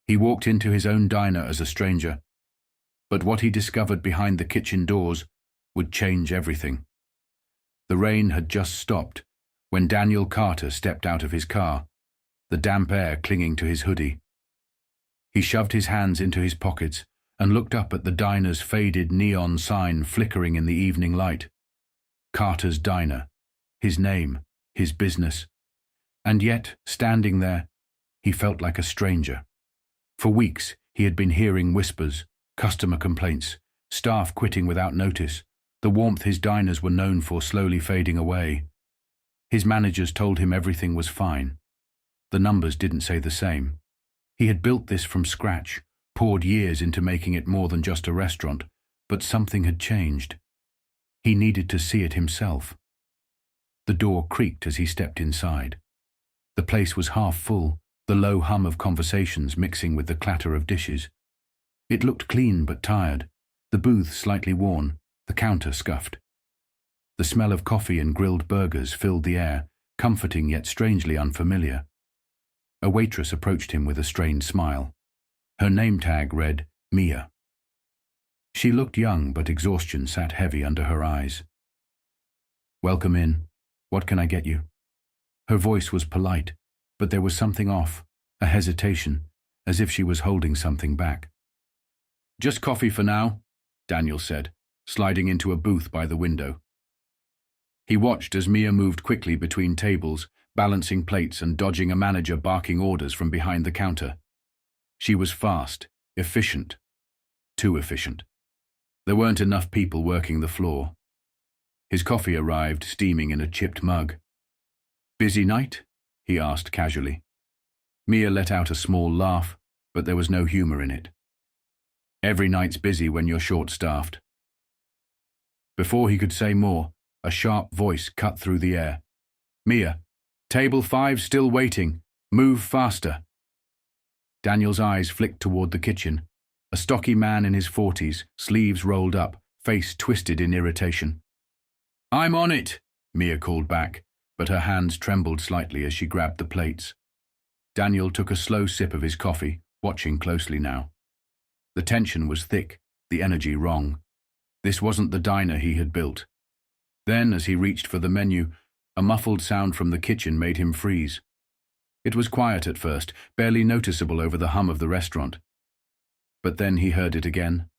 He walked into his own diner as a stranger, but what he discovered behind the kitchen doors would change everything. The rain had just stopped when Daniel Carter stepped out of his car, the damp air clinging to his hoodie. He shoved his hands into his pockets and looked up at the diner's faded neon sign flickering in the evening light. Carter's Diner, his name, his business. And yet, standing there, he felt like a stranger. For weeks, he had been hearing whispers, customer complaints, staff quitting without notice, the warmth his diners were known for slowly fading away. His managers told him everything was fine. The numbers didn't say the same. He had built this from scratch, poured years into making it more than just a restaurant, but something had changed. He needed to see it himself. The door creaked as he stepped inside. The place was half full, the low hum of conversations mixing with the clatter of dishes. It looked clean but tired, the booth slightly worn, the counter scuffed. The smell of coffee and grilled burgers filled the air, comforting yet strangely unfamiliar. A waitress approached him with a strained smile. Her name tag read, Mia. She looked young, but exhaustion sat heavy under her eyes. "Welcome in. What can I get you?" Her voice was polite, but there was something off, a hesitation, as if she was holding something back. "Just coffee for now," Daniel said, sliding into a booth by the window. He watched as Mia moved quickly between tables, balancing plates and dodging a manager barking orders from behind the counter. She was fast, efficient, too efficient. There weren't enough people working the floor. His coffee arrived, steaming in a chipped mug. "Busy night?" he asked casually. Mia let out a small laugh, but there was no humor in it. "Every night's busy when you're short-staffed." Before he could say more, a sharp voice cut through the air. "Mia, table 5 still waiting. Move faster." Daniel's eyes flicked toward the kitchen. A stocky man in his 40s, sleeves rolled up, face twisted in irritation. "I'm on it," Mia called back, but her hands trembled slightly as she grabbed the plates. Daniel took a slow sip of his coffee, watching closely now. The tension was thick, the energy wrong. This wasn't the diner he had built. Then, as he reached for the menu, a muffled sound from the kitchen made him freeze. It was quiet at first, barely noticeable over the hum of the restaurant. But then he heard it again.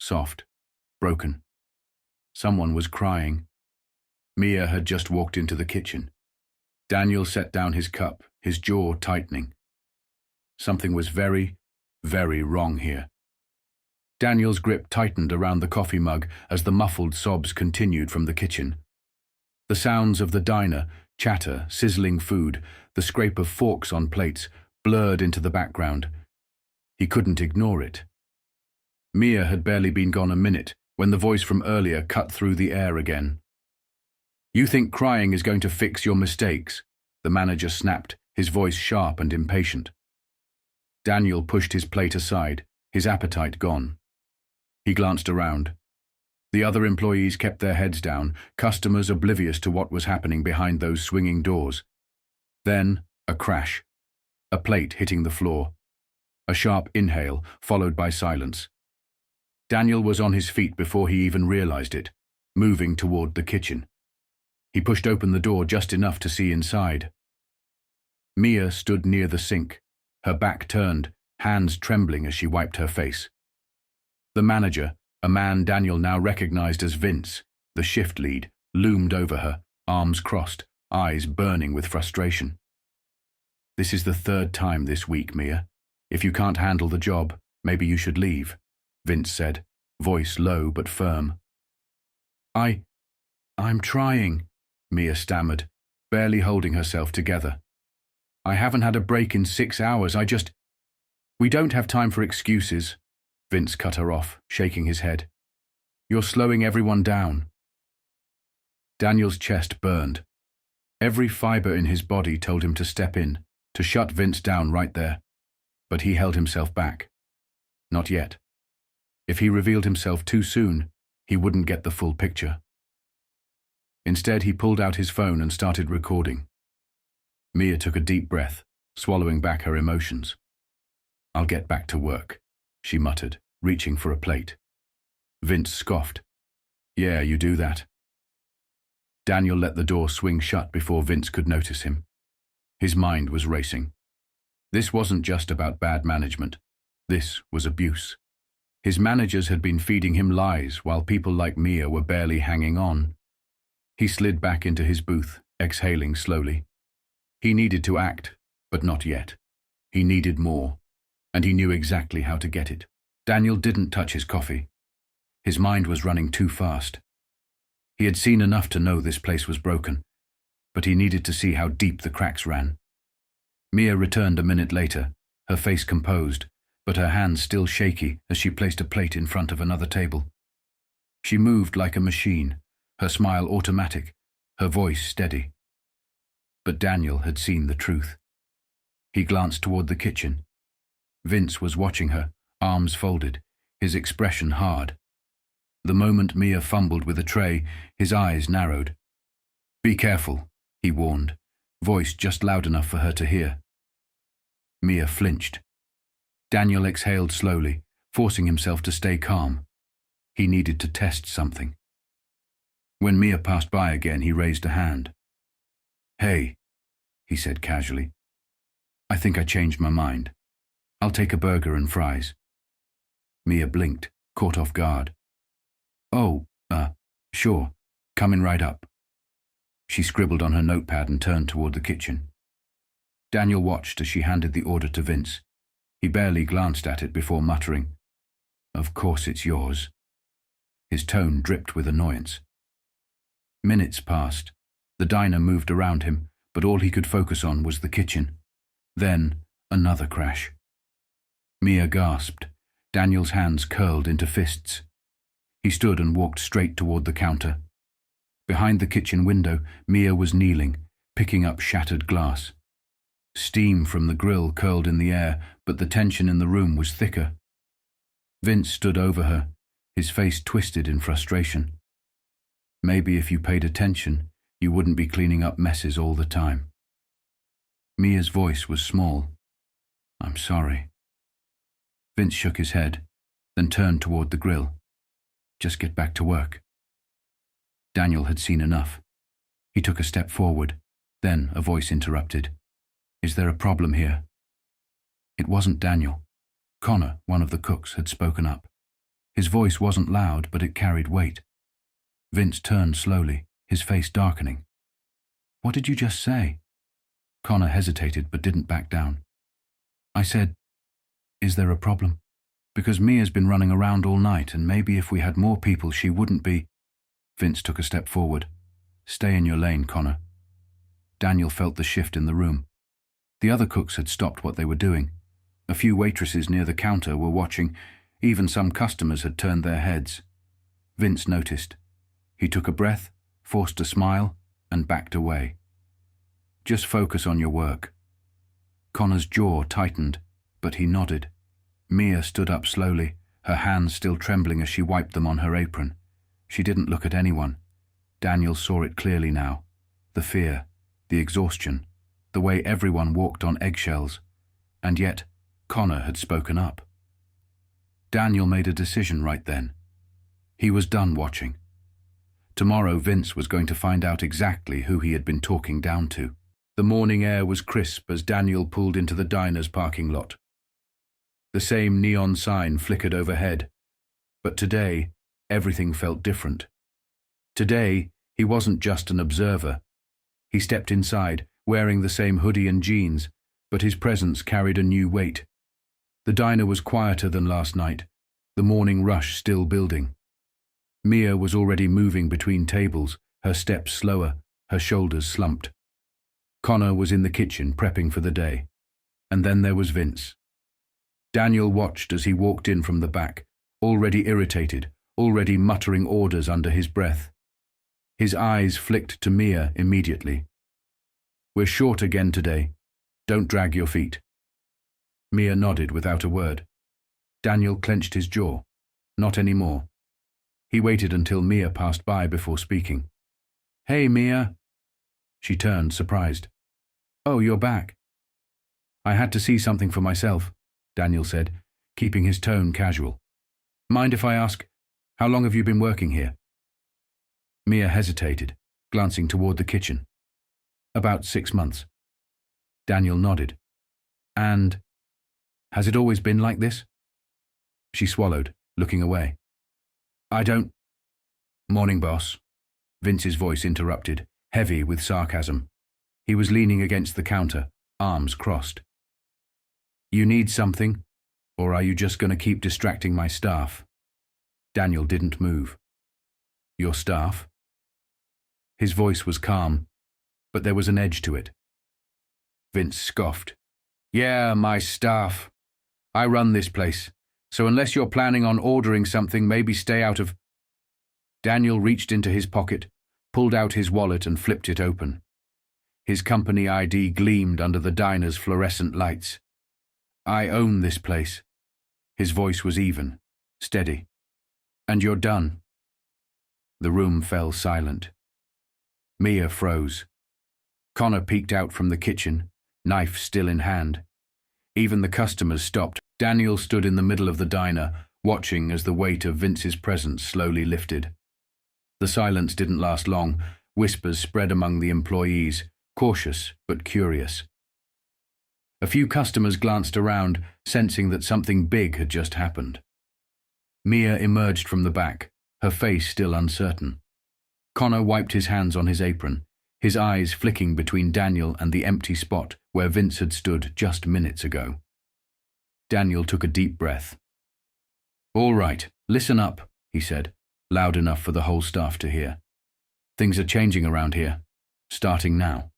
Soft, broken. Someone was crying. Mia had just walked into the kitchen. Daniel set down his cup, his jaw tightening. Something was very, very wrong here. Daniel's grip tightened around the coffee mug as the muffled sobs continued from the kitchen. The sounds of the diner, chatter, sizzling food, the scrape of forks on plates, blurred into the background. He couldn't ignore it. Mia had barely been gone a minute when the voice from earlier cut through the air again. "You think crying is going to fix your mistakes?" the manager snapped, his voice sharp and impatient. Daniel pushed his plate aside, his appetite gone. He glanced around. The other employees kept their heads down, customers oblivious to what was happening behind those swinging doors. Then, a crash. A plate hitting the floor. A sharp inhale, followed by silence. Daniel was on his feet before he even realized it, moving toward the kitchen. He pushed open the door just enough to see inside. Mia stood near the sink, her back turned, hands trembling as she wiped her face. The manager, a man Daniel now recognized as Vince, the shift lead, loomed over her, arms crossed, eyes burning with frustration. "This is the 3rd time this week, Mia. If you can't handle the job, maybe you should leave," Vince said, voice low but firm. I'm trying," Mia stammered, barely holding herself together. "I haven't had a break in 6 hours, We don't have time for excuses," Vince cut her off, shaking his head. "You're slowing everyone down." Daniel's chest burned. Every fiber in his body told him to step in, to shut Vince down right there. But he held himself back. Not yet. If he revealed himself too soon, he wouldn't get the full picture. Instead, he pulled out his phone and started recording. Mia took a deep breath, swallowing back her emotions. "I'll get back to work," she muttered, reaching for a plate. Vince scoffed. "Yeah, you do that." Daniel let the door swing shut before Vince could notice him. His mind was racing. This wasn't just about bad management. This was abuse. His managers had been feeding him lies while people like Mia were barely hanging on. He slid back into his booth, exhaling slowly. He needed to act, but not yet. He needed more, and he knew exactly how to get it. Daniel didn't touch his coffee. His mind was running too fast. He had seen enough to know this place was broken, but he needed to see how deep the cracks ran. Mia returned a minute later, her face composed, but her hands still shaky as she placed a plate in front of another table. She moved like a machine, her smile automatic, her voice steady. But Daniel had seen the truth. He glanced toward the kitchen. Vince was watching her, arms folded, his expression hard. The moment Mia fumbled with a tray, his eyes narrowed. "Be careful," he warned, voice just loud enough for her to hear. Mia flinched. Daniel exhaled slowly, forcing himself to stay calm. He needed to test something. When Mia passed by again, he raised a hand. "Hey," he said casually. "I think I changed my mind. I'll take a burger and fries." Mia blinked, caught off guard. "Oh, sure, coming right up." She scribbled on her notepad and turned toward the kitchen. Daniel watched as she handed the order to Vince. He barely glanced at it before muttering, "Of course it's yours." His tone dripped with annoyance. Minutes passed. The diner moved around him, but all he could focus on was the kitchen. Then, another crash. Mia gasped. Daniel's hands curled into fists. He stood and walked straight toward the counter. Behind the kitchen window, Mia was kneeling, picking up shattered glass. Steam from the grill curled in the air, but the tension in the room was thicker. Vince stood over her, his face twisted in frustration. "Maybe if you paid attention, you wouldn't be cleaning up messes all the time." Mia's voice was small. "I'm sorry." Vince shook his head, then turned toward the grill. "Just get back to work." Daniel had seen enough. He took a step forward. Then a voice interrupted. "Is there a problem here?" It wasn't Daniel. Connor, one of the cooks, had spoken up. His voice wasn't loud, but it carried weight. Vince turned slowly, his face darkening. "What did you just say?" Connor hesitated but didn't back down. "I said, is there a problem? Because Mia's been running around all night, and maybe if we had more people she wouldn't be—" Vince took a step forward. "Stay in your lane, Connor." Daniel felt the shift in the room. The other cooks had stopped what they were doing. A few waitresses near the counter were watching. Even some customers had turned their heads. Vince noticed. He took a breath, forced a smile, and backed away. "Just focus on your work." Connor's jaw tightened, but he nodded. Mia stood up slowly, her hands still trembling as she wiped them on her apron. She didn't look at anyone. Daniel saw it clearly now. The fear, the exhaustion, the way everyone walked on eggshells. And yet, Connor had spoken up. Daniel made a decision right then. He was done watching. Tomorrow Vince was going to find out exactly who he had been talking down to. The morning air was crisp as Daniel pulled into the diner's parking lot. The same neon sign flickered overhead. But today, everything felt different. Today, he wasn't just an observer. He stepped inside, wearing the same hoodie and jeans, but his presence carried a new weight. The diner was quieter than last night, the morning rush still building. Mia was already moving between tables, her steps slower, her shoulders slumped. Connor was in the kitchen prepping for the day. And then there was Vince. Daniel watched as he walked in from the back, already irritated, already muttering orders under his breath. His eyes flicked to Mia immediately. "We're short again today. Don't drag your feet." Mia nodded without a word. Daniel clenched his jaw. Not anymore. He waited until Mia passed by before speaking. "Hey, Mia." She turned, surprised. "Oh, you're back." "I had to see something for myself." Daniel said, keeping his tone casual. Mind if I ask, how long have you been working here? Mia hesitated, glancing toward the kitchen. About 6 months. Daniel nodded. And has it always been like this? She swallowed, looking away. I don't... Morning, boss. Vince's voice interrupted, heavy with sarcasm. He was leaning against the counter, arms crossed. You need something, or are you just going to keep distracting my staff? Daniel didn't move. Your staff? His voice was calm, but there was an edge to it. Vince scoffed. Yeah, my staff. I run this place, so unless you're planning on ordering something, maybe stay out of... Daniel reached into his pocket, pulled out his wallet and flipped it open. His company ID gleamed under the diner's fluorescent lights. I own this place. His voice was even, steady. And you're done. The room fell silent. Mia froze. Connor peeked out from the kitchen, knife still in hand. Even the customers stopped. Daniel stood in the middle of the diner, watching as the weight of Vince's presence slowly lifted. The silence didn't last long. Whispers spread among the employees, cautious but curious. A few customers glanced around, sensing that something big had just happened. Mia emerged from the back, her face still uncertain. Connor wiped his hands on his apron, his eyes flicking between Daniel and the empty spot where Vince had stood just minutes ago. Daniel took a deep breath. All right, listen up, he said, loud enough for the whole staff to hear. Things are changing around here, starting now.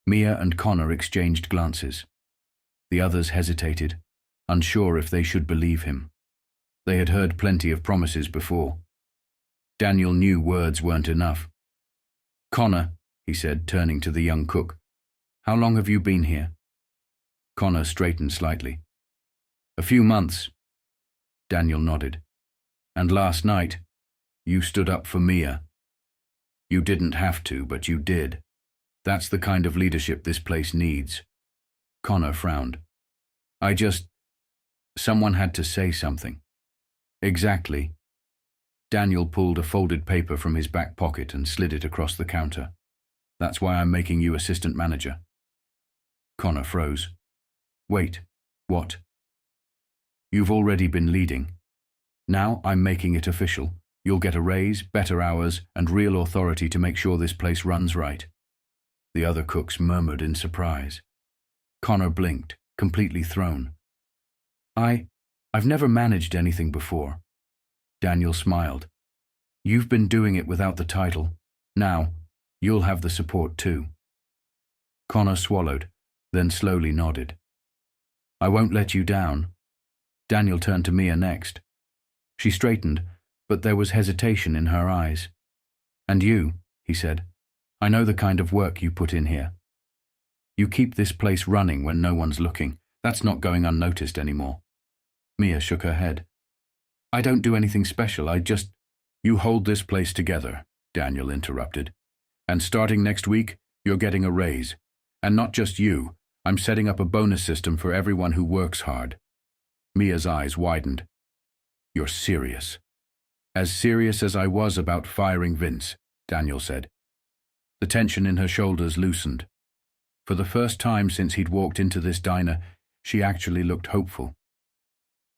Mia and Connor exchanged glances. The others hesitated, unsure if they should believe him. They had heard plenty of promises before. Daniel knew words weren't enough. Connor, he said, turning to the young cook, how long have you been here? Connor straightened slightly. A few months. Daniel nodded. And last night, you stood up for Mia. You didn't have to, but you did. That's the kind of leadership this place needs. Connor frowned. Someone had to say something. Exactly. Daniel pulled a folded paper from his back pocket and slid it across the counter. That's why I'm making you assistant manager. Connor froze. Wait, what? You've already been leading. Now I'm making it official. You'll get a raise, better hours, and real authority to make sure this place runs right. The other cooks murmured in surprise. Connor blinked, completely thrown. I've never managed anything before. Daniel smiled. You've been doing it without the title. Now, you'll have the support too. Connor swallowed, then slowly nodded. I won't let you down. Daniel turned to Mia next. She straightened, but there was hesitation in her eyes. And you, he said, I know the kind of work you put in here. You keep this place running when no one's looking. That's not going unnoticed anymore. Mia shook her head. I don't do anything special, You hold this place together, Daniel interrupted. And starting next week, you're getting a raise. And not just you, I'm setting up a bonus system for everyone who works hard. Mia's eyes widened. You're serious. As serious as I was about firing Vince, Daniel said. The tension in her shoulders loosened. For the first time since he'd walked into this diner, she actually looked hopeful.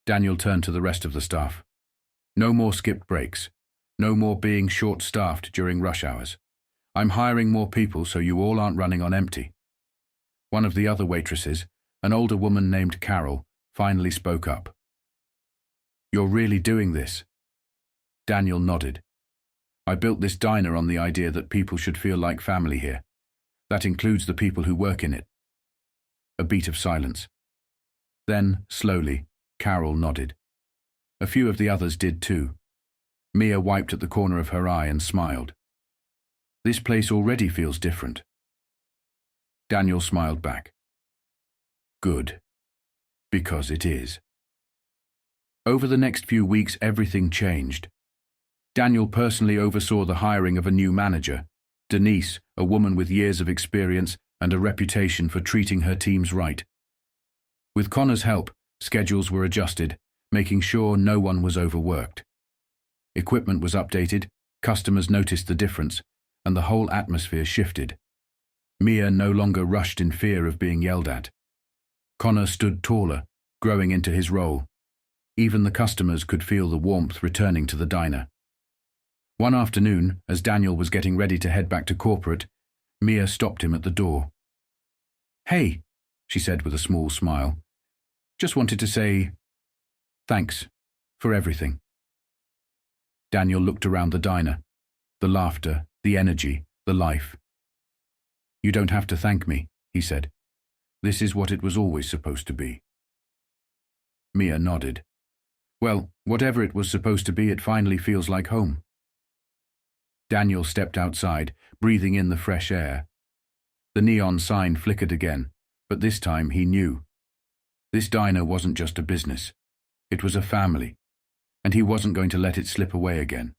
Daniel turned to the rest of the staff. No more skipped breaks. No more being short-staffed during rush hours. I'm hiring more people so you all aren't running on empty. One of the other waitresses, an older woman named Carol, finally spoke up. You're really doing this? Daniel nodded. I built this diner on the idea that people should feel like family here. That includes the people who work in it. A beat of silence. Then, slowly, Carol nodded. A few of the others did too. Mia wiped at the corner of her eye and smiled. This place already feels different. Daniel smiled back. Good. Because it is. Over the next few weeks, everything changed. Daniel personally oversaw the hiring of a new manager, Denise, a woman with years of experience and a reputation for treating her teams right. With Connor's help, schedules were adjusted, making sure no one was overworked. Equipment was updated, customers noticed the difference, and the whole atmosphere shifted. Mia no longer rushed in fear of being yelled at. Connor stood taller, growing into his role. Even the customers could feel the warmth returning to the diner. One afternoon, as Daniel was getting ready to head back to corporate, Mia stopped him at the door. "Hey," she said with a small smile. "Just wanted to say thanks for everything." Daniel looked around the diner. The laughter, the energy, the life. "You don't have to thank me," he said. "This is what it was always supposed to be." Mia nodded. "Well, whatever it was supposed to be, it finally feels like home." Daniel stepped outside, breathing in the fresh air. The neon sign flickered again, but this time he knew. This diner wasn't just a business. It was a family, and he wasn't going to let it slip away again.